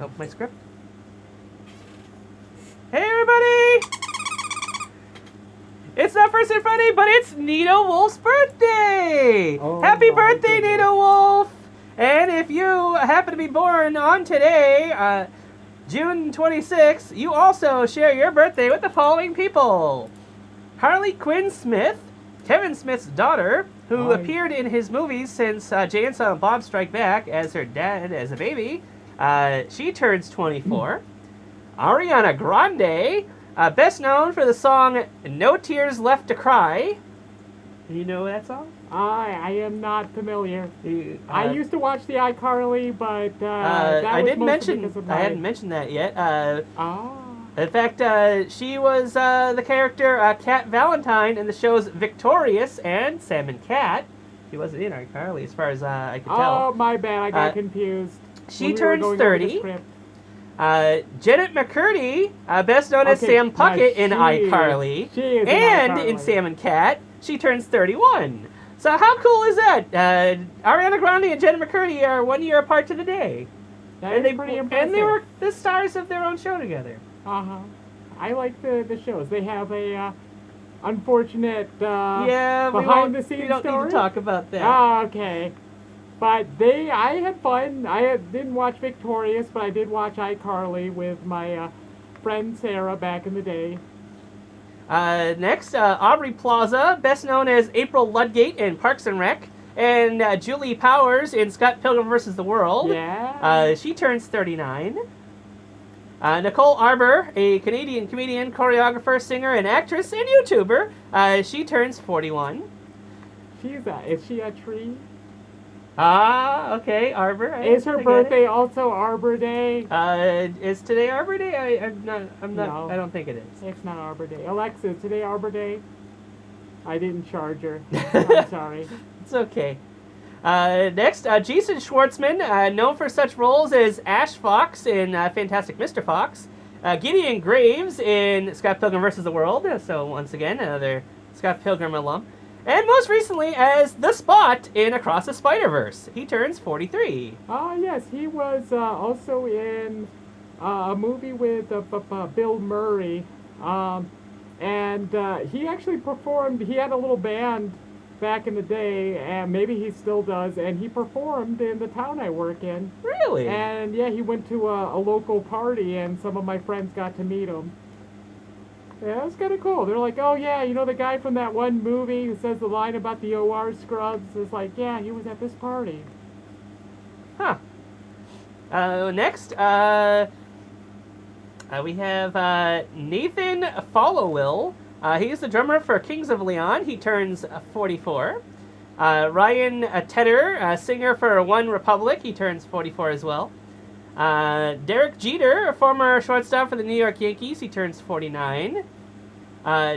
Oh, my script. Hey, everybody! It's not First and Friday, but it's NidoWolf's birthday! Oh, Happy my birthday, goodness. NidoWolf! And if you happen to be born on today, June 26th, you also share your birthday with the following people. Harley Quinn Smith, Kevin Smith's daughter, who Hi. appeared in his movies since Jay and Silent Bob Strike Back as her dad as a baby. She turns 24. Ariana Grande, best known for the song No Tears Left to Cry. You know that song? I am not familiar. I Uh, used to watch the iCarly, but that I was didn't mostly mention. because of I my... hadn't mentioned that yet. Ah. In fact, she was the character Cat Valentine in the shows Victorious and Sam and Cat. She wasn't in iCarly, as far as I could tell. Oh, my bad. I got Uh, confused. She when we were turns going over the 30. script. Janet McCurdy, best known as Okay, Sam Puckett now in iCarly, she is in and iCarly. in Sam and Cat, she turns 31. So how cool is that? Ariana Grande and Janet McCurdy are 1 year apart to the day. That and is pretty impressive. And they were the stars of their own show together. Uh-huh. I like the shows. They have a unfortunate Yeah, we behind-the-scenes don't story. need to talk about that. Ah, okay. But I had fun. Didn't watch Victorious, but I did watch iCarly with my friend Sarah back in the day. Next, Aubrey Plaza, best known as April Ludgate in Parks and Rec, and Julie Powers in Scott Pilgrim vs. the World. Yeah. She turns 39. Nicole Arbor, a Canadian comedian, choreographer, singer, and actress, and YouTuber. She turns 41. Is she a tree? Ah, okay, Arbor. Is her I get birthday also Arbor Day? it. Is today Arbor Day? I'm not. No. I don't think it is. It's not Arbor Day. Alexa, is today Arbor Day? I didn't charge her. I'm sorry. It's okay. Next, Jason Schwartzman, known for such roles as Ash Fox in Fantastic Mr. Fox, Gideon Graves in Scott Pilgrim vs. the World, so once again, another Scott Pilgrim alum, and most recently as The Spot in Across the Spider-Verse. He turns 43. Yes, he was also in a movie with Bill Murray, and he actually performed. He had a little band back in the day, and maybe he still does, and he performed in the town I work in. Really? And yeah, he went to a local party, and some of my friends got to meet him. Yeah, it was kind of cool. They're like, oh yeah, you know the guy from that one movie who says the line about the OR scrubs? It's like, yeah, he was at this party. Huh. Next, we have Nathan Followill. He's the drummer for Kings of Leon. He turns 44. Ryan Tedder, singer for One Republic. He turns 44 as well. Derek Jeter, a former shortstop for the New York Yankees. He turns 49.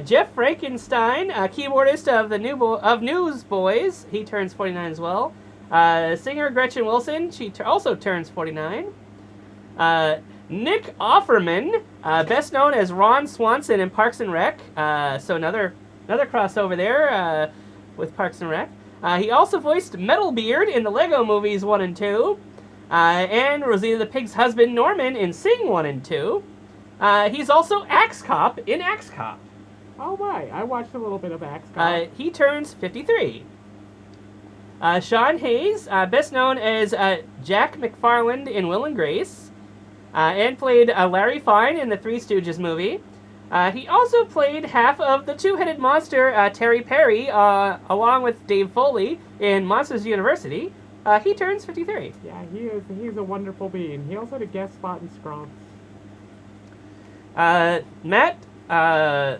Jeff Frankenstein, keyboardist of the Newsboys. He turns 49 as well. Singer Gretchen Wilson. She also turns 49. Nick Offerman, best known as Ron Swanson in Parks and Rec. So another crossover there with Parks and Rec. He also voiced Metalbeard in the Lego movies 1 and 2. And Rosita the Pig's husband Norman in Sing 1 and 2. He's also Axe Cop in Axe Cop. Oh my, I watched a little bit of Axe Cop. He turns 53. Sean Hayes, best known as Jack McFarland in Will and Grace, and played Larry Fine in the Three Stooges movie. He also played half of the two-headed monster Terry Perry, along with Dave Foley in Monsters University. He turns 53. Yeah, he's a wonderful being. He also had a guest spot in Scrubs. Matt, how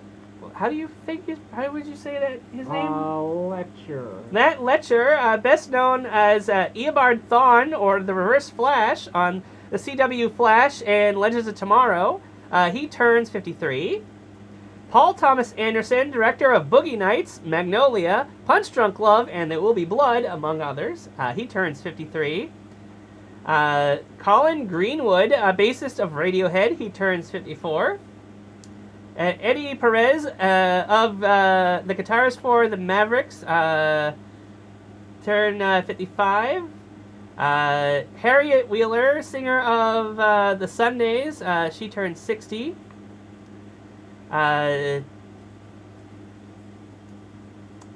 would you say that his name? Letcher. Matt Letcher, best known as Eobard Thawne or the Reverse Flash on the CW Flash and Legends of Tomorrow. He turns 53. Paul Thomas Anderson, director of Boogie Nights, Magnolia, Punch Drunk Love, and There Will Be Blood, among others. He turns 53. Colin Greenwood, bassist of Radiohead, he turns 54. Eddie Perez, of the guitarist for the Mavericks, turn 55. Harriet Wheeler, singer of the Sundays, she turned 60.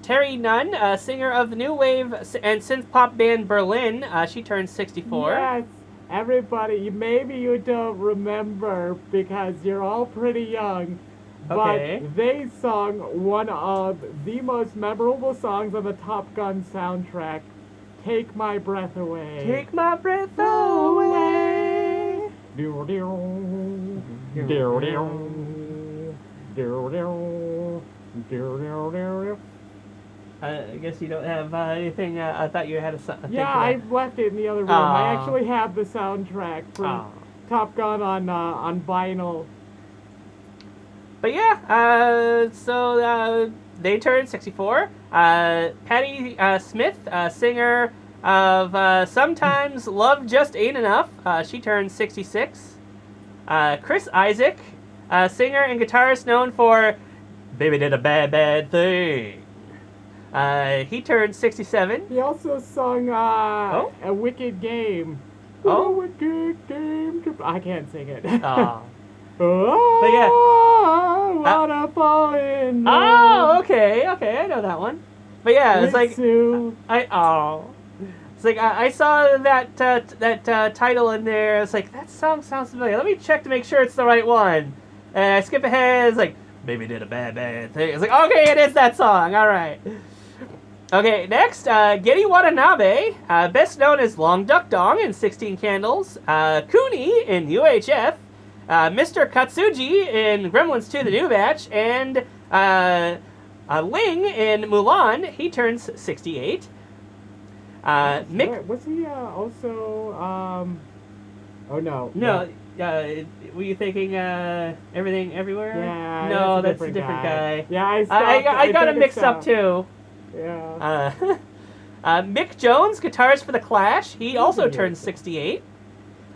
Terry Nunn, singer of the new wave and synth pop band Berlin, she turned 64. Yes, everybody, maybe you don't remember because you're all pretty young, Okay. but they sung one of the most memorable songs on the Top Gun soundtrack, Take My Breath Away. Take my breath away. I guess you don't have anything. I thought you had a thing Yeah, for that. I left it in the other room. Aw. I actually have the soundtrack from Aw. Top Gun on vinyl. But yeah, so they turned 64. Patti Smith, singer of Sometimes Love Just Ain't Enough, she turned 66. Chris Isaac, singer and guitarist known for Baby Did a Bad Bad Thing. He turned 67. He also sung Oh? A Wicked Game. Oh? A wicked game. I can't sing it. Aw. Oh, But yeah. wanna fall in love. Oh, okay, I know that one. But yeah, it's with like Sue. It's like I saw that title in there. It's like that song sounds familiar. Let me check to make sure it's the right one. And I skip ahead. It's like Baby Did a Bad Bad Thing. It's like okay, it is that song. All right. Okay, next, Getty Watanabe, best known as Long Duck Dong in 16 Candles, Cooney in UHF, Mr. Katsuji in Gremlins 2 The New Batch, and Ling in Mulan. He turns 68. Mick. Was he also? Oh no. No, were you thinking Everything Everywhere? Yeah. No, that's a a different guy. Yeah, I got him took mixed up stopped. too. Yeah. Mick Jones, guitarist for The Clash. He also Yeah. turned 68.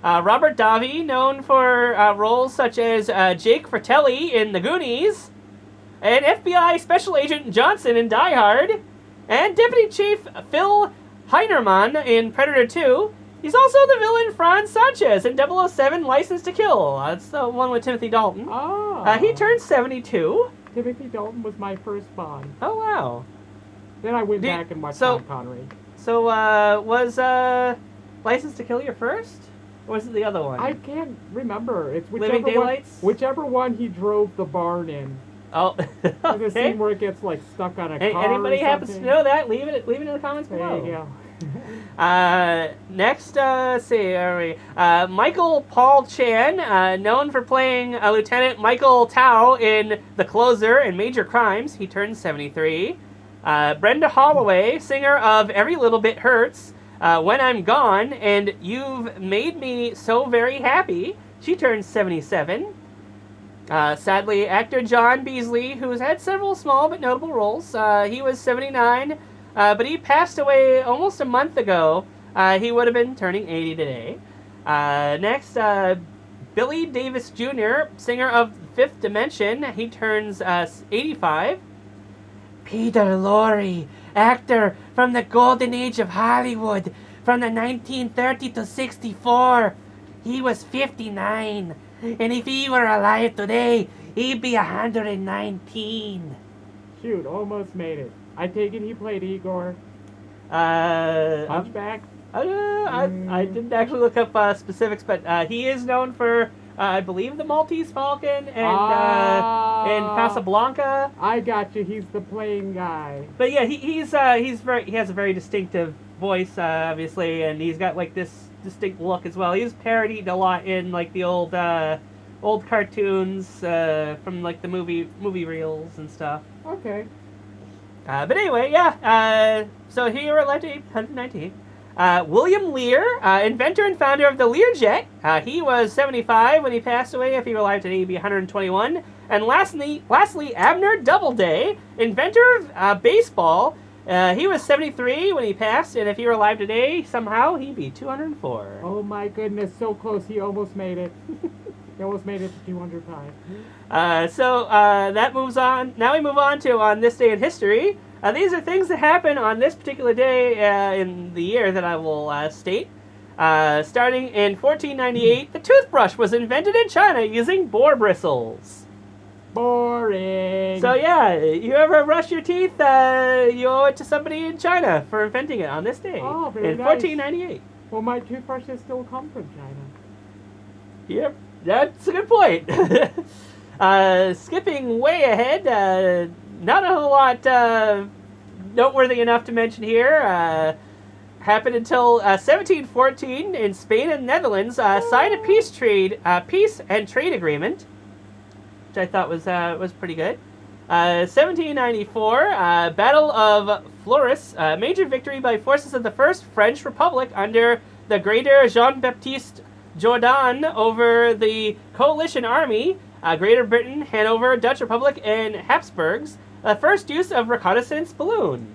Robert Davi, known for roles such as Jake Fratelli in The Goonies, and FBI Special Agent Johnson in Die Hard, and Deputy Chief Phil Heinerman in Predator 2. He's also the villain Franz Sanchez in 007 License to Kill. That's the one with Timothy Dalton. Oh. He turned 72. Timothy Dalton was my first Bond. Oh, wow. Then I went Did- back and watched so- Sean Connery. So, was License to Kill your first? Or was it the other one? I can't remember. It's Living whichever one, Daylights? whichever one he drove the barn in. Oh, There's a okay. scene where it gets like stuck on a Hey, car. anybody or happens to something. know that? Leave it in the comments There below. you go. Next, let's see, are we? Michael Paul Chan, known for playing Lieutenant Michael Tao in The Closer and Major Crimes. He turned 73. Brenda Holloway, singer of Every Little Bit Hurts, When I'm Gone, and You've Made Me So Very Happy. She turned 77. Sadly, actor John Beasley, who's had several small but notable roles, he was 79, but he passed away almost a month ago. He would have been turning 80 today. Next, Billy Davis Jr., singer of Fifth Dimension, he turns 85. Peter Lorre, actor from the golden age of Hollywood, from the 1930 to 64. He was 59. And if he were alive today, he'd be 119. Shoot, almost made it. I take it he played Igor. I Hunchback? didn't actually look up specifics, but he is known for, I believe, the Maltese Falcon and Casablanca. I got you. He's the playing guy. But yeah, he has a very distinctive voice, obviously, and he's got like this distinct look as well. He was parodied a lot in like the old cartoons from like the movie reels and stuff. Okay. But anyway, yeah. So he were elected 119. William Lear, inventor and founder of the Learjet. He was 75 when he passed away. If he were alive today, he'd be 121. And lastly, Abner Doubleday, inventor of baseball. He was 73 when he passed, and if he were alive today, somehow he'd be 204. Oh my goodness, so close. He almost made it. He almost made it to 205. So that moves on. Now we move on to On This Day in History. These are things that happen on this particular day in the year that I will state. Starting in 1498, the toothbrush was invented in China using boar bristles. Boring. So yeah, you ever brush your teeth, you owe it to somebody in China for inventing it on this day. Oh, very in nice. 1498. Well, my toothbrushes still come from China. Yep, that's a good point. Skipping way ahead, not a whole lot noteworthy enough to mention here. Happened until 1714 in Spain and Netherlands signed a peace and trade agreement, which I thought was pretty good. 1794 Battle of Fleurus, major victory by forces of the First French Republic under the Greater Jean-Baptiste Jourdan over the coalition army, Greater Britain, Hanover, Dutch Republic, and Habsburgs. The first use of reconnaissance balloon.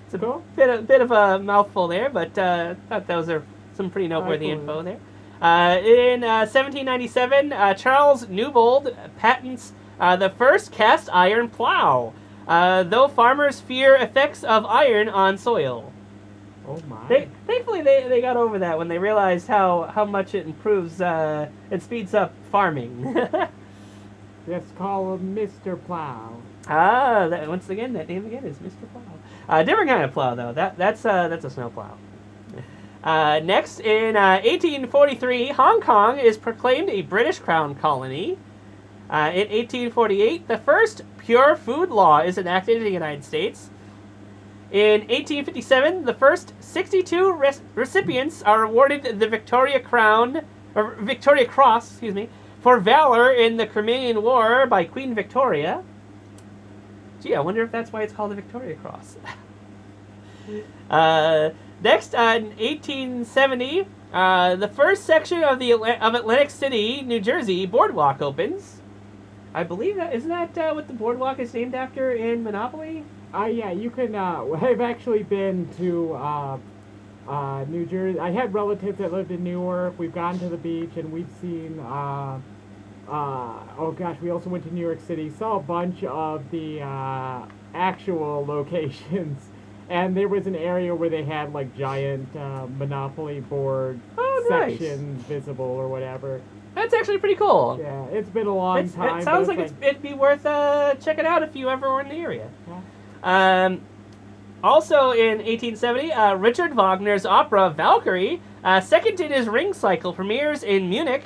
It's a bit of a mouthful there, but I thought those are some pretty noteworthy info there. In 1797, Charles Newbold patents the first cast iron plow, though farmers fear effects of iron on soil. Oh my. Thankfully, they got over that when they realized how much it improves and speeds up farming. Let's call him Mr. Plow. Once again, that name again is Mr. Plow. Different kind of plow, though. That's a snow plow. Next, in 1843, Hong Kong is proclaimed a British Crown colony. In 1848, the first pure food law is enacted in the United States. In 1857, the first 62 recipients are awarded the Victoria Cross, for valor in the Crimean War by Queen Victoria. Gee, I wonder if that's why it's called the Victoria Cross. Next, in 1870, the first section of Atlantic City, New Jersey boardwalk opens. I believe isn't that what the boardwalk is named after in Monopoly? Yeah, you can. I've actually been to New Jersey. I had relatives that lived in Newark. We've gone to the beach and we've seen. Oh gosh, we also went to New York City. Saw a bunch of the actual locations, and there was an area where they had like giant Monopoly board sections visible or whatever. That's actually pretty cool. Yeah, it's been a long time. It sounds like it'd be worth checking out if you ever were in the area. Yeah. Also in 1870, Richard Wagner's opera Valkyrie, second in his Ring cycle, premieres in Munich,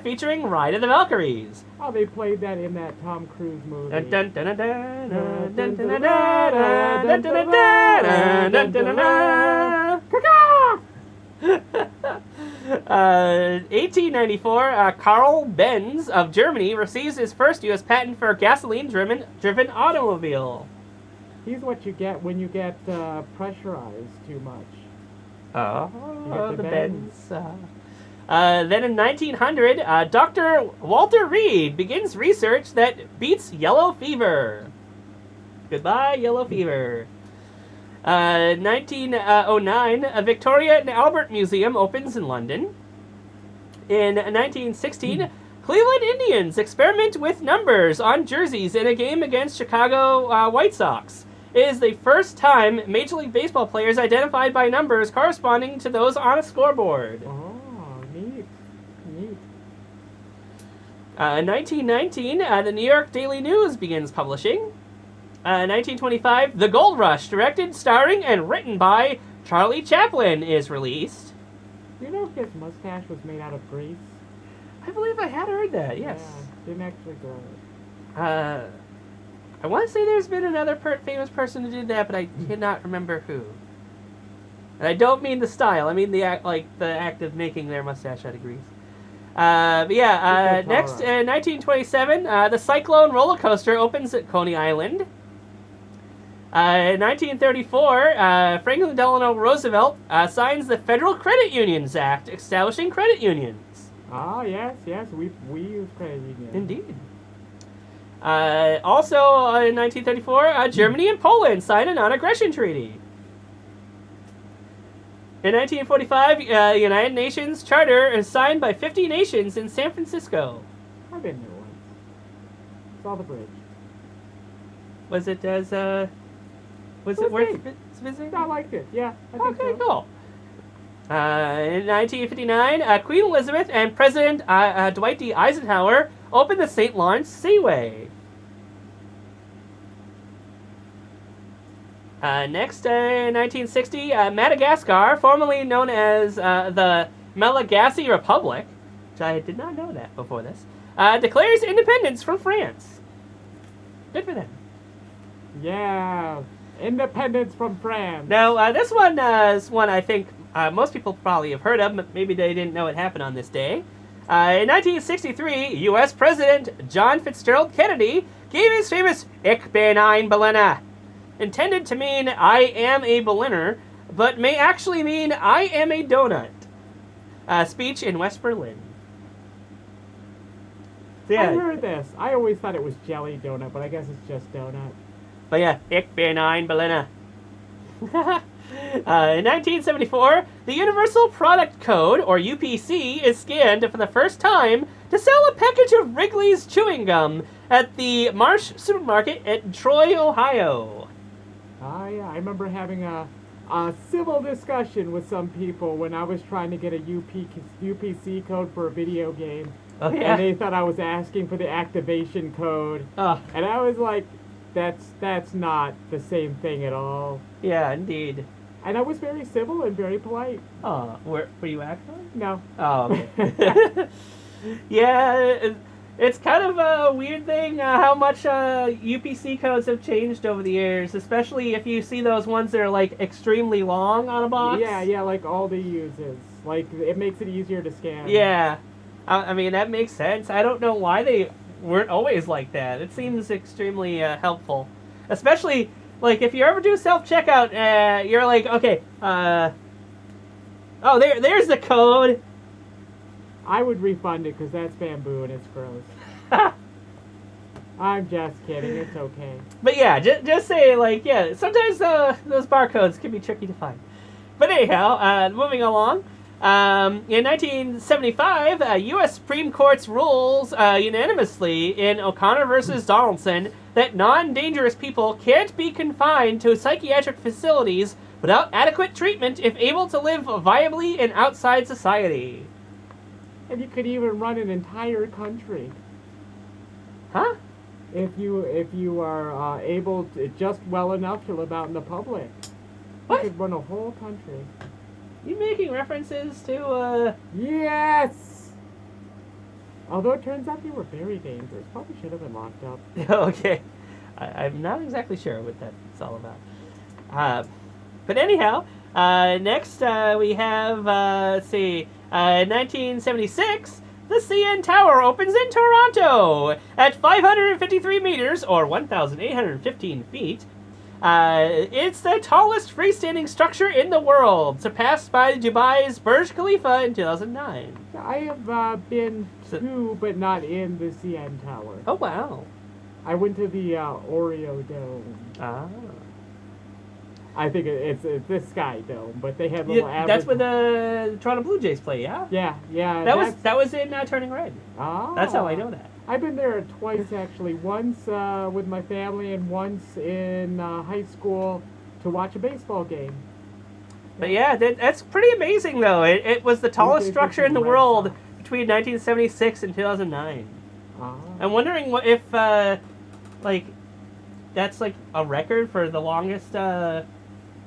featuring Ride of the Valkyries. Oh, they played that in that Tom Cruise movie. 1894, Carl Benz of Germany receives his first U.S. patent for a gasoline-driven automobile. He's what you get when you get pressurized too much. Oh, the Benz. Then in 1900, Dr. Walter Reed begins research that beats yellow fever. Goodbye, yellow fever. 1909, a Victoria and Albert Museum opens in London. In 1916, Cleveland Indians experiment with numbers on jerseys in a game against Chicago White Sox. It is the first time Major League Baseball players identified by numbers corresponding to those on a scoreboard. Oh, neat. 1919, the New York Daily News begins publishing. 1925, The Gold Rush, directed, starring, and written by Charlie Chaplin, is released. You know if his mustache was made out of grease? I believe I had heard that, yes. Yeah, didn't actually grow it. I want to say there's been another famous person who did that, but I cannot remember who. And I don't mean the style. I mean the act of making their mustache out of grease. Next, in 1927, the Cyclone roller coaster opens at Coney Island. In 1934, Franklin Delano Roosevelt signs the Federal Credit Unions Act, establishing credit unions. Ah, yes, we use credit unions. Indeed. Also, in 1934, Germany and Poland sign a non-aggression treaty. In 1945, the United Nations Charter is signed by 50 nations in San Francisco. I've been there once. Saw the bridge. Was it as was It it was worth neat. visiting? I liked it. Yeah, I think Okay, so. cool. In 1959, Queen Elizabeth and President Dwight D. Eisenhower opened the St. Lawrence Seaway. Next, in 1960, Madagascar, formerly known as the Malagasy Republic, which I did not know that before this, declares independence from France. Good for them. Yeah, independence from France. Now, this one is one I think most people probably have heard of, but maybe they didn't know it happened on this day. In 1963, U.S. President John Fitzgerald Kennedy gave his famous Ich bin ein Berliner, intended to mean I am a Berliner, but may actually mean I am a donut, speech in West Berlin. So, I heard this. I always thought it was jelly donut, but I guess it's just donut. But yeah, Ich bin ein Berliner. In 1974, the Universal Product Code, or UPC, is scanned for the first time to sell a package of Wrigley's chewing gum at the Marsh Supermarket in Troy, Ohio. Ah, yeah, I remember having a civil discussion with some people when I was trying to get a UPC code for a video game. Oh, yeah? And they thought I was asking for the activation code. Oh, And I was like, that's not the same thing at all. yeah, indeed. And I was very civil and very polite. Oh, were you actually? No. Oh, okay. Yeah, it's kind of a weird thing how much UPC codes have changed over the years, especially if you see those ones that are like extremely long on a box. Yeah, like Aldi uses. Like, it makes it easier to scan. Yeah. I mean, that makes sense. I don't know why they weren't always like that. It seems extremely helpful. Especially, like, if you ever do self-checkout, you're like, okay, oh, there's the code. I would refund it because that's bamboo and it's gross. I'm just kidding. It's okay. But yeah, just say, like, yeah, sometimes those barcodes can be tricky to find. But anyhow, moving along. In 1975, U.S. Supreme Court rules unanimously in O'Connor versus Donaldson that non-dangerous people can't be confined to psychiatric facilities without adequate treatment if able to live viably in outside society. And you could even run an entire country Huh? if you are able to, just well enough to live out in the public. What? You could run a whole country. You making references to, Yes! Although it turns out they were very dangerous. Probably should have been locked up. Okay. I'm not exactly sure what that's all about. But anyhow, next we have, let's see, 1976, the CN Tower opens in Toronto at 553 meters, or 1,815 feet. It's the tallest freestanding structure in the world, surpassed by Dubai's Burj Khalifa in 2009. I have been to, but not in the CN Tower. Oh, wow. I went to the Oreo Dome. Ah. I think it's the Sky Dome, but they have little That's where the Toronto Blue Jays play, yeah? Yeah. That was in Turning Red. Ah. That's how I know that. I've been there twice, actually. Once with my family and once in high school to watch a baseball game. But yeah, that's pretty amazing, though. It was the tallest Blue Jays structure versus in the Red world Sox. between 1976 and 2009. Ah. I'm wondering if, like, that's, like, a record for the longest,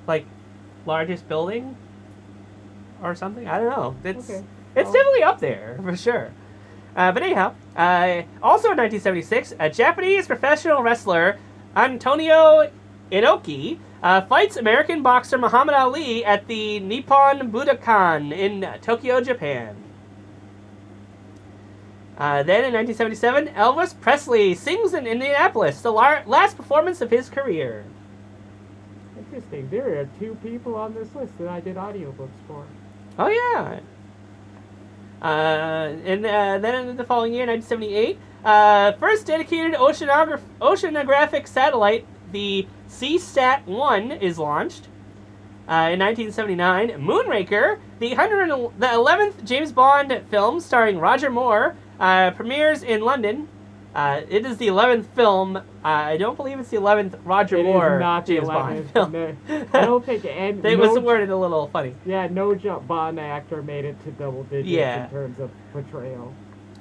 like, largest building or something? I don't know. It's Okay. It's definitely up there, for sure. But anyhow, also in 1976, a Japanese professional wrestler, Antonio Inoki, fights American boxer Muhammad Ali at the Nippon Budokan in Tokyo, Japan. Then in 1977, Elvis Presley sings in Indianapolis, the last performance of his career. Interesting. There are two people on this list that I did audiobooks for. Oh, yeah. And then in the following year, 1978, first dedicated oceanographic satellite, the CSAT-1, is launched. In 1979, Moonraker, the 11th James Bond film starring Roger Moore, premieres in London. It is the 11th film. I don't believe it's the 11th Roger It Moore is not the James Bond 11th. film. No, I don't think and It was worded a little funny. Yeah, no Bond actor made it to double digits Yeah. in terms of portrayal.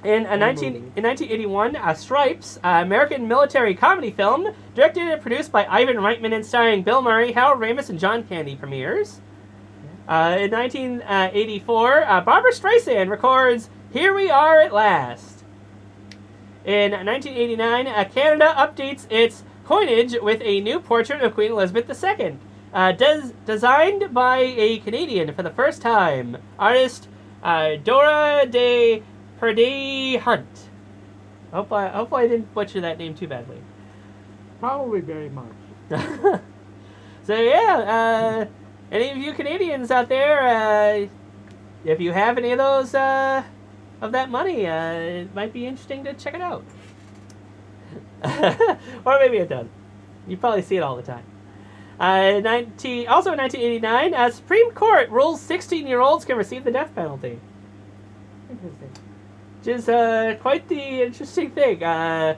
In 1981, Stripes, American military comedy film, directed and produced by Ivan Reitman and starring Bill Murray, Harold Ramis, and John Candy, premieres. In 1984, Barbra Streisand records "Here We Are at Last." In 1989, Canada updates its coinage with a new portrait of Queen Elizabeth II, designed by a Canadian for the first time, artist Dora de Purdy Hunt. Hopefully I didn't butcher that name too badly. Probably very much. So yeah, any of you Canadians out there, if you have any of those of that money, it might be interesting to check it out. Or maybe it doesn't. You probably see it all the time. Also in 1989, Supreme Court rules 16-year-olds can receive the death penalty. Interesting. Which is quite the interesting thing. I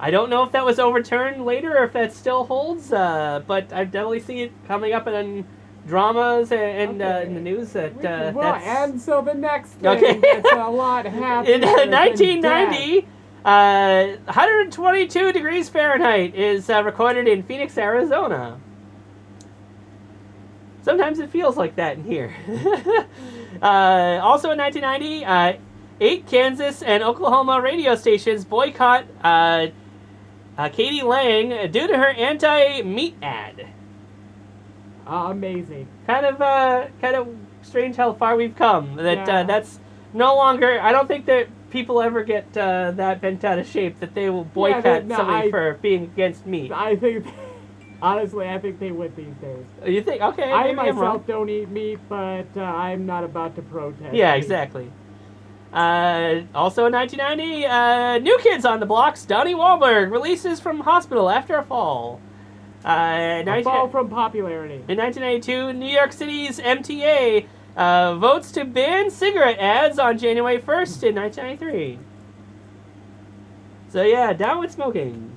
don't know if that was overturned later or if that still holds, but I've definitely seen it coming up in dramas and in the news. And so the next thing Okay. that's a lot happening. In 1990, 122 degrees Fahrenheit is recorded in Phoenix, Arizona. Sometimes it feels like that in here. Also in 1990, 8 Kansas and Oklahoma radio stations boycott Katie Lang due to her anti-meat ad. Amazing. Kind of strange how far we've come. That's no longer. I don't think that people ever get that bent out of shape that they will boycott somebody for being against meat. I think, honestly, I think they would these days. You think? Okay. I maybe I'm wrong. myself don't eat meat, but I'm not about to protest. Yeah, meat. exactly. Also in 1990, New Kids on the Blocks, Donnie Wahlberg releases from hospital after a fall. A fall from popularity. In 1992, New York City's MTA votes to ban cigarette ads on January 1st in 1993. So yeah, down with smoking.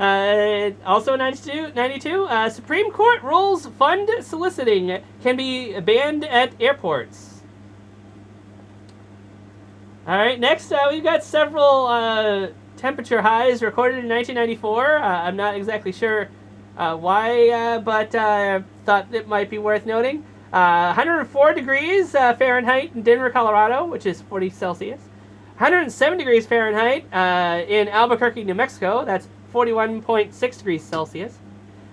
Also in 92, Supreme Court rules fund soliciting can be banned at airports. All right, next we've got several temperature highs recorded in 1994. I'm not exactly sure why, but I thought it might be worth noting. 104 degrees Fahrenheit in Denver, Colorado, which is 40 Celsius. 107 degrees Fahrenheit in Albuquerque, New Mexico. That's 41.6 degrees Celsius.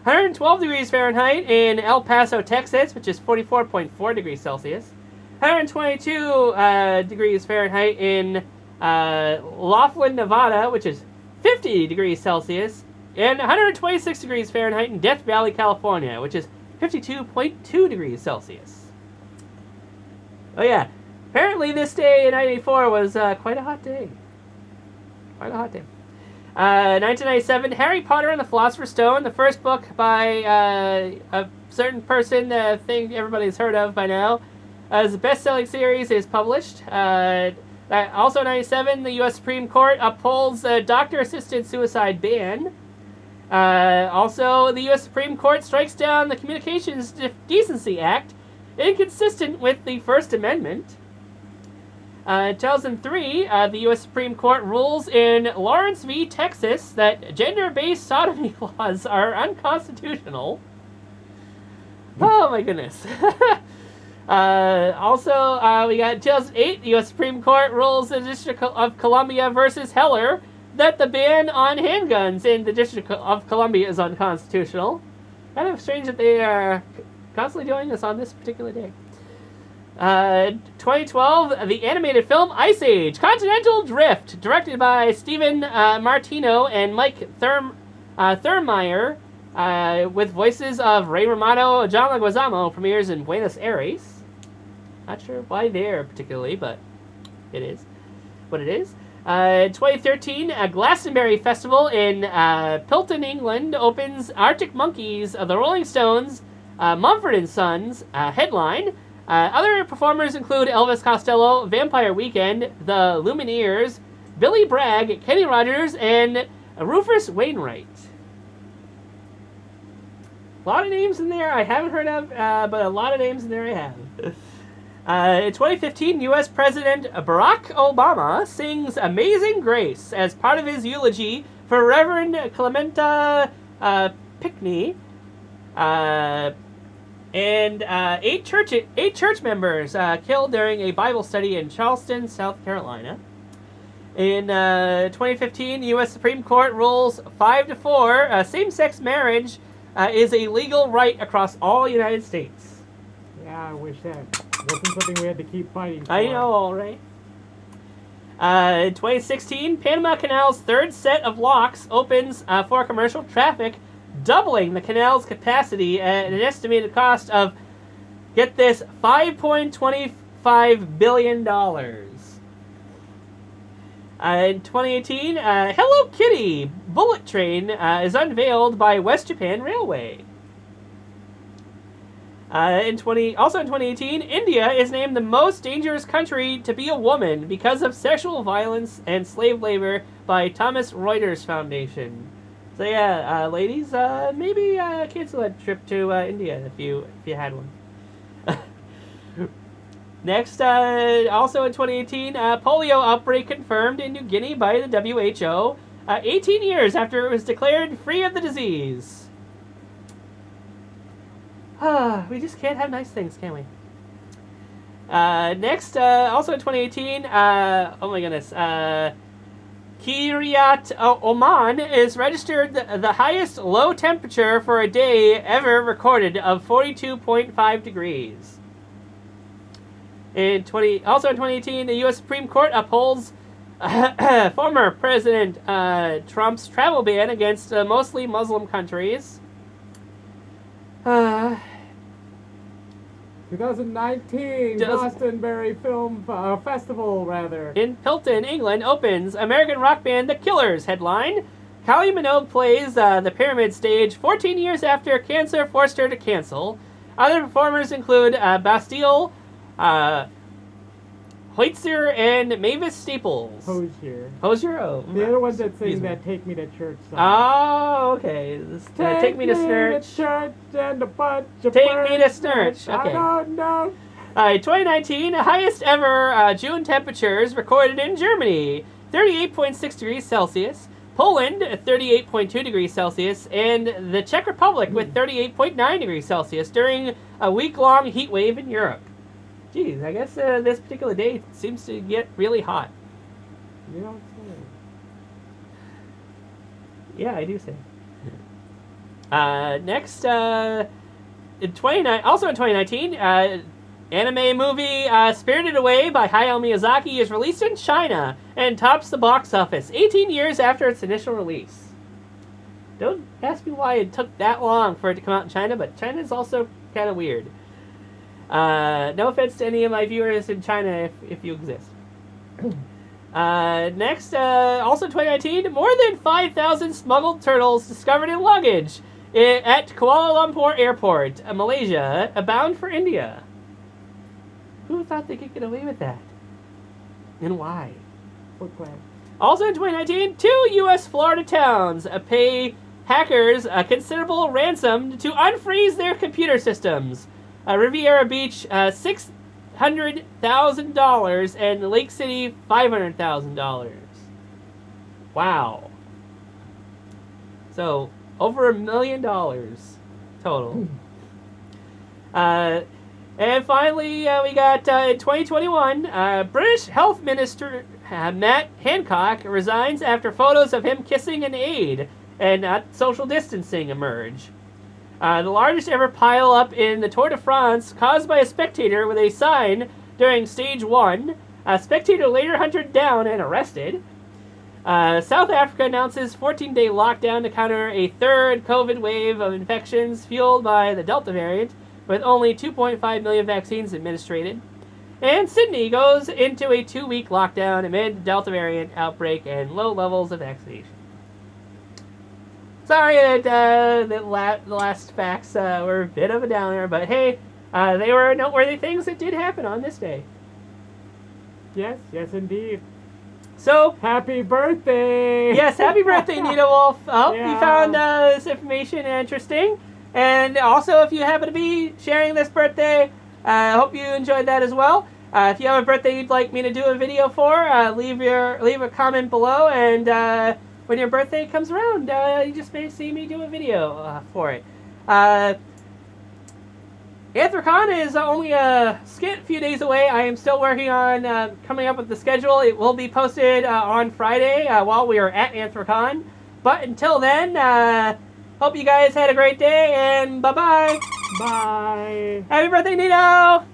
112 degrees Fahrenheit in El Paso, Texas, which is 44.4 degrees Celsius. 122 degrees Fahrenheit in Laughlin, Nevada, which is 50 degrees Celsius. And 126 degrees Fahrenheit in Death Valley, California, which is 52.2 degrees Celsius. Oh yeah, apparently this day in 1994 was quite a hot day. Quite a hot day. 1997, Harry Potter and the Philosopher's Stone, the first book by a certain person, thing everybody's heard of by now, as a best-selling series is published. Also in 1997, the U.S. Supreme Court upholds a doctor-assisted suicide ban. Also, the U.S. Supreme Court strikes down the Communications Decency Act, inconsistent with the First Amendment. 2003, the U.S. Supreme Court rules in Lawrence v. Texas that gender-based sodomy laws are unconstitutional. Oh my goodness. Also, we got 2008, the U.S. Supreme Court rules in the District of Columbia versus Heller that the ban on handguns in the District of Columbia is unconstitutional. Kind of strange that they are constantly doing this on this particular day. 2012, the animated film Ice Age, Continental Drift, directed by Stephen Martino and Mike Thurmeyer, with voices of Ray Romano, John Leguizamo, premieres in Buenos Aires. Not sure why there particularly, but it is what it is. 2013, a Glastonbury Festival in Pilton, England, opens Arctic Monkeys, the Rolling Stones, Mumford & Sons, headline. Other performers include Elvis Costello, Vampire Weekend, the Lumineers, Billy Bragg, Kenny Rogers, and Rufus Wainwright. A lot of names in there I haven't heard of, but a lot of names in there I have. In 2015, U.S. President Barack Obama sings Amazing Grace as part of his eulogy for Reverend Clementa Pinckney. And 8 church members killed during a Bible study in Charleston, South Carolina. In 2015, the U.S. Supreme Court rules 5-4 same-sex marriage is a legal right across all United States. Yeah, I wish that wasn't something we had to keep fighting for. I know, all right. In 2016, Panama Canal's third set of locks opens for commercial traffic, doubling the canal's capacity at an estimated cost of, get this, $5.25 billion. In 2018, Hello Kitty bullet train is unveiled by West Japan Railway. Also in 2018, India is named the most dangerous country to be a woman because of sexual violence and slave labor by Thomas Reuters Foundation. So yeah, ladies, maybe cancel that trip to India if you had one. Next, also in 2018, polio outbreak confirmed in New Guinea by the WHO, 18 years after it was declared free of the disease. We just can't have nice things, can we? Next, also in 2018, oh my goodness, Kiryat Oman is registered the highest low temperature for a day ever recorded of 42.5 degrees. Also in 2018, the U.S. Supreme Court upholds former President Trump's travel ban against mostly Muslim countries. 2019 Glastonbury Film Festival, rather. In Pilton, England, opens American rock band The Killers headline. Kylie Minogue plays the Pyramid stage 14 years after cancer forced her to cancel. Other performers include Bastille, Hoitzer, and Mavis Staples. Hosier. Oh. The other ones that sing that Take Me to Church song. Oh, okay. Take Me to Church. Church and a bunch of Take Me to Church. Okay. I don't know. 2019, highest ever June temperatures recorded in Germany. 38.6 degrees Celsius. Poland, 38.2 degrees Celsius. And the Czech Republic with 38.9 degrees Celsius during a week-long heat wave in Europe. Geez, I guess this particular day seems to get really hot. You don't say. Yeah, I do say. Next, also in 2019, anime movie Spirited Away by Hayao Miyazaki is released in China and tops the box office 18 years after its initial release. Don't ask me why it took that long for it to come out in China, but China is also kind of weird. No offense to any of my viewers in China if you exist. Next, also in 2019, more than 5,000 smuggled turtles discovered in luggage at Kuala Lumpur Airport, Malaysia, bound for India. Who thought they could get away with that? And why? Also in 2019, 2 U.S. Florida towns pay hackers a considerable ransom to unfreeze their computer systems. Riviera Beach, $600,000, and Lake City, $500,000. Wow. So, over $1 million total. And finally, we got in 2021, British Health Minister Matt Hancock resigns after photos of him kissing an aide and social distancing emerge. The largest ever pile-up in the Tour de France caused by a spectator with a sign during stage 1. A spectator later hunted down and arrested. South Africa announces 14-day lockdown to counter a third COVID wave of infections fueled by the Delta variant, with only 2.5 million vaccines administered. And Sydney goes into a 2-week lockdown amid Delta variant outbreak and low levels of vaccination. Sorry that the last facts were a bit of a downer, but hey, they were noteworthy things that did happen on this day. Yes, indeed. So, Happy birthday! yes, happy birthday, NidoWolf. I hope you Yeah. found this information interesting. And also, if you happen to be sharing this birthday, I hope you enjoyed that as well. If you have a birthday you'd like me to do a video for, leave a comment below, and when your birthday comes around, you just may see me do a video for it. Anthrocon is only a scant few days away. I am still working on coming up with the schedule. It will be posted on Friday while we are at Anthrocon. But until then, hope you guys had a great day, and bye-bye. Bye. Happy birthday, Nido!